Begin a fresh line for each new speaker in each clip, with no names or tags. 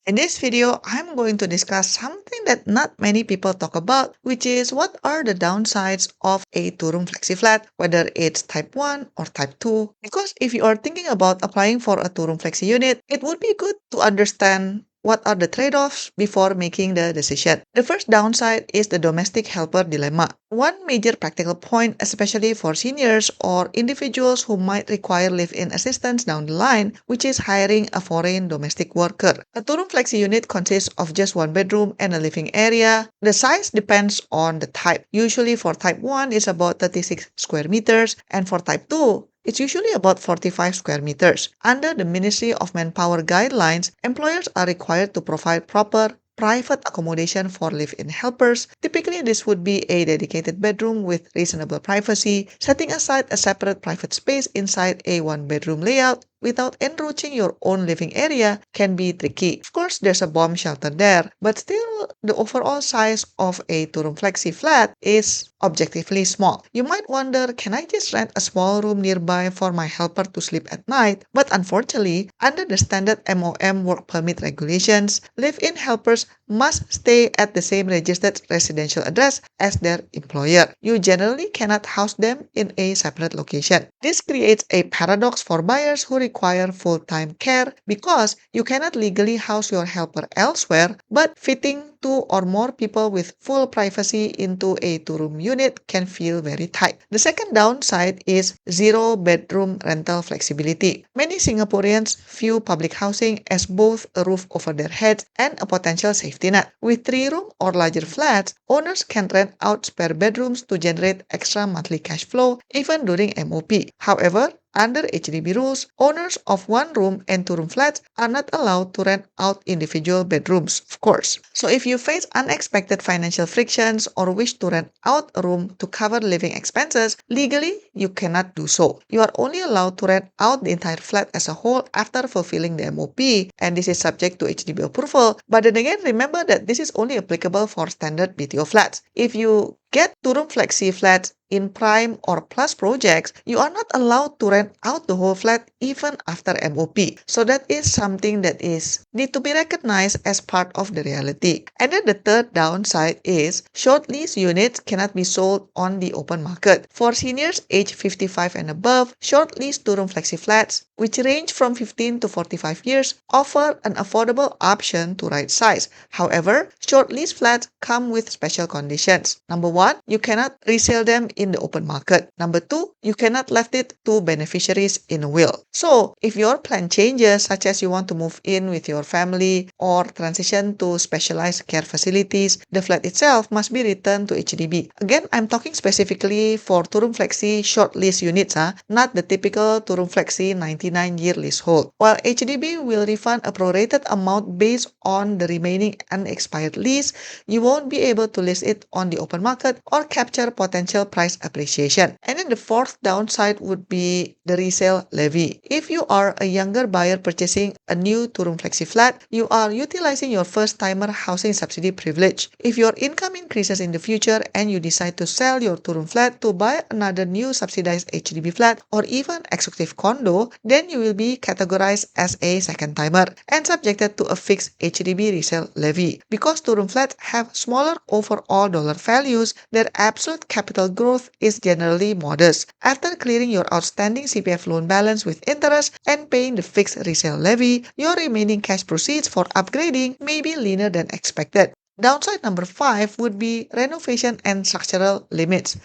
In this video, I'm going to discuss something that not many people talk about, which is what are the downsides of a two-room flexi flat, whether it's type 1 or type 2. Because if you are thinking about applying for a two-room flexi unit, it would be good to understand what are the trade-offs before making the decision. The first downside is the domestic helper dilemma. One major practical point, especially for seniors or individuals who might require live-in assistance down the line, which is hiring a foreign domestic worker. A two-room flexi unit consists of just one bedroom and a living area. The size depends on the type. Usually for type 1 is about 36 square meters, and for type 2 it's usually about 45 square meters. Under the Ministry of Manpower guidelines, employers are required to provide proper private accommodation for live-in helpers. Typically, this would be a dedicated bedroom with reasonable privacy. Setting aside a separate private space inside a one-bedroom layout without encroaching your own living area can be tricky. Of course, there's a bomb shelter there, but still, the overall size of a two-room flexi flat is objectively small. You might wonder, can I just rent a small room nearby for my helper to sleep at night? But unfortunately, under the standard MOM work permit regulations, live-in helpers must stay at the same registered residential address as their employer. You generally cannot house them in a separate location. This creates a paradox for buyers who require full-time care because you cannot legally house your helper elsewhere, but fitting two or more people with full privacy into a two-room unit can feel very tight. The second downside is zero bedroom rental flexibility. Many Singaporeans view public housing as both a roof over their heads and a potential safety net. With three-room or larger flats, owners can rent out spare bedrooms to generate extra monthly cash flow even during MOP. However, under HDB rules, owners of one-room and two-room flats are not allowed to rent out individual bedrooms, of course. So if you face unexpected financial frictions or wish to rent out a room to cover living expenses, legally, you cannot do so. You are only allowed to rent out the entire flat as a whole after fulfilling the MOP, and this is subject to HDB approval. But then again, remember that this is only applicable for standard BTO flats. If you get two-room flexi flats in prime or plus projects, you are not allowed to rent out the whole flat even after MOP. So that is something that need to be recognized as part of the reality. And then the third downside is short lease units cannot be sold on the open market. For seniors age 55 and above, short lease two-room flexi flats, which range from 15 to 45 years, offer an affordable option to right size. However, short lease flats come with special conditions. Number one, you cannot resell them in the open market. Number two, you cannot left it to beneficiaries in a will. So, if your plan changes, such as you want to move in with your family or transition to specialized care facilities, the flat itself must be returned to HDB. Again, I'm talking specifically for two-room flexi short lease units, not the typical two-room flexi 99-year leasehold. While HDB will refund a prorated amount based on the remaining unexpired lease, you won't be able to list it on the open market or capture potential price appreciation. And then the fourth downside would be the resale levy. If you are a younger buyer purchasing a new two-room flexi flat, you are utilizing your first-timer housing subsidy privilege. If your income increases in the future and you decide to sell your two-room flat to buy another new subsidized HDB flat or even executive condo, then you will be categorized as a second-timer and subjected to a fixed HDB resale levy. Because two-room flats have smaller overall dollar values, their absolute capital growth is generally modest. After clearing your outstanding CPF loan balance with interest and paying the fixed resale levy, your remaining cash proceeds for upgrading may be leaner than expected. Downside number 5 would be renovation and structural limits.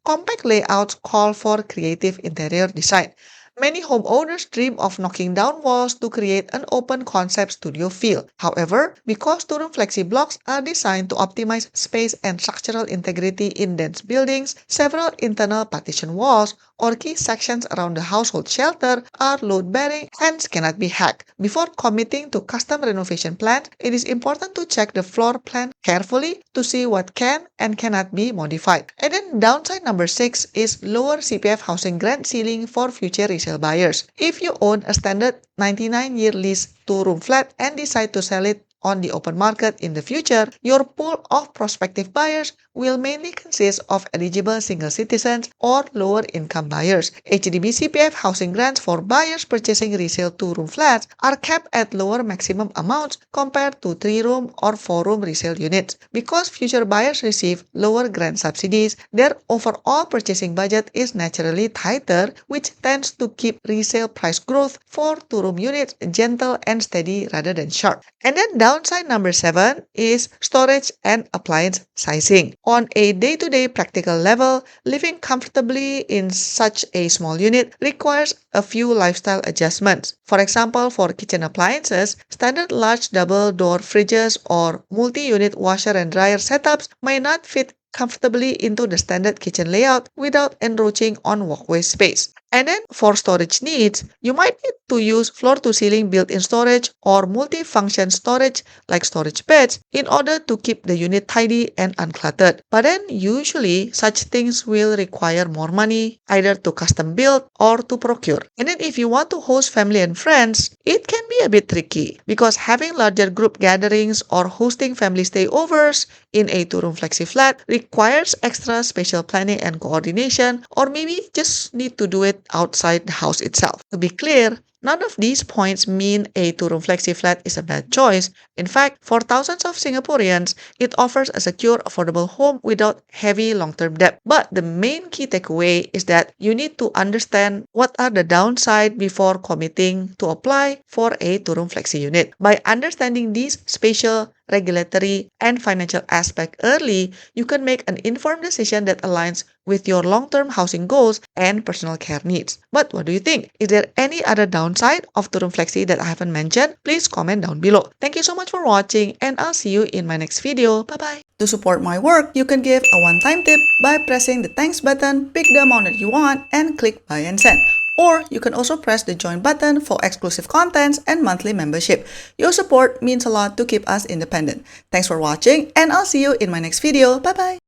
Compact layouts call for creative interior design. Many homeowners dream of knocking down walls to create an open concept studio feel. However, because two-room flexi blocks are designed to optimize space and structural integrity in dense buildings, several internal partition walls or key sections around the household shelter are load-bearing and cannot be hacked. Before committing to custom renovation plans, it is important to check the floor plan carefully to see what can and cannot be modified. And then downside number 6 is lower CPF housing grant ceiling for future resale buyers. If you own a standard 99-year lease two-room flat and decide to sell it on the open market in the future, your pool of prospective buyers will mainly consist of eligible single citizens or lower income buyers. HDB CPF housing grants for buyers purchasing resale two-room flats are capped at lower maximum amounts compared to three-room or four-room resale units. Because future buyers receive lower grant subsidies, their overall purchasing budget is naturally tighter, which tends to keep resale price growth for two-room units gentle and steady rather than sharp. And then downside number 7 is storage and appliance sizing. On a day-to-day practical level, living comfortably in such a small unit requires a few lifestyle adjustments. For example, for kitchen appliances, standard large double-door fridges or multi-unit washer and dryer setups may not fit comfortably into the standard kitchen layout without encroaching on walkway space. And then for storage needs, you might need to use floor-to-ceiling built-in storage or multi-function storage like storage beds in order to keep the unit tidy and uncluttered. But then usually such things will require more money either to custom build or to procure. And then if you want to host family and friends, it can be a bit tricky because having larger group gatherings or hosting family stayovers in a two-room flexi flat requires extra spatial planning and coordination, or maybe just need to do it outside the house itself. To be clear, none of these points mean a two-room flexi flat is a bad choice. In fact, for thousands of Singaporeans, it offers a secure, affordable home without heavy long-term debt. But the main key takeaway is that you need to understand what are the downsides before committing to apply for a two-room flexi unit. By understanding these spatial, regulatory, and financial aspect early, you can make an informed decision that aligns with your long-term housing goals and personal care needs. But what do you think? Is there any other downside of two-room flexi that I haven't mentioned? Please comment down below. Thank you so much for watching, and I'll see you in my next video. Bye-bye. To support my work, you can give a one-time tip by pressing the thanks button, pick the amount that you want, and click buy and send. Or you can also press the join button for exclusive contents and monthly membership. Your support means a lot to keep us independent. Thanks for watching, and I'll see you in my next video. Bye bye!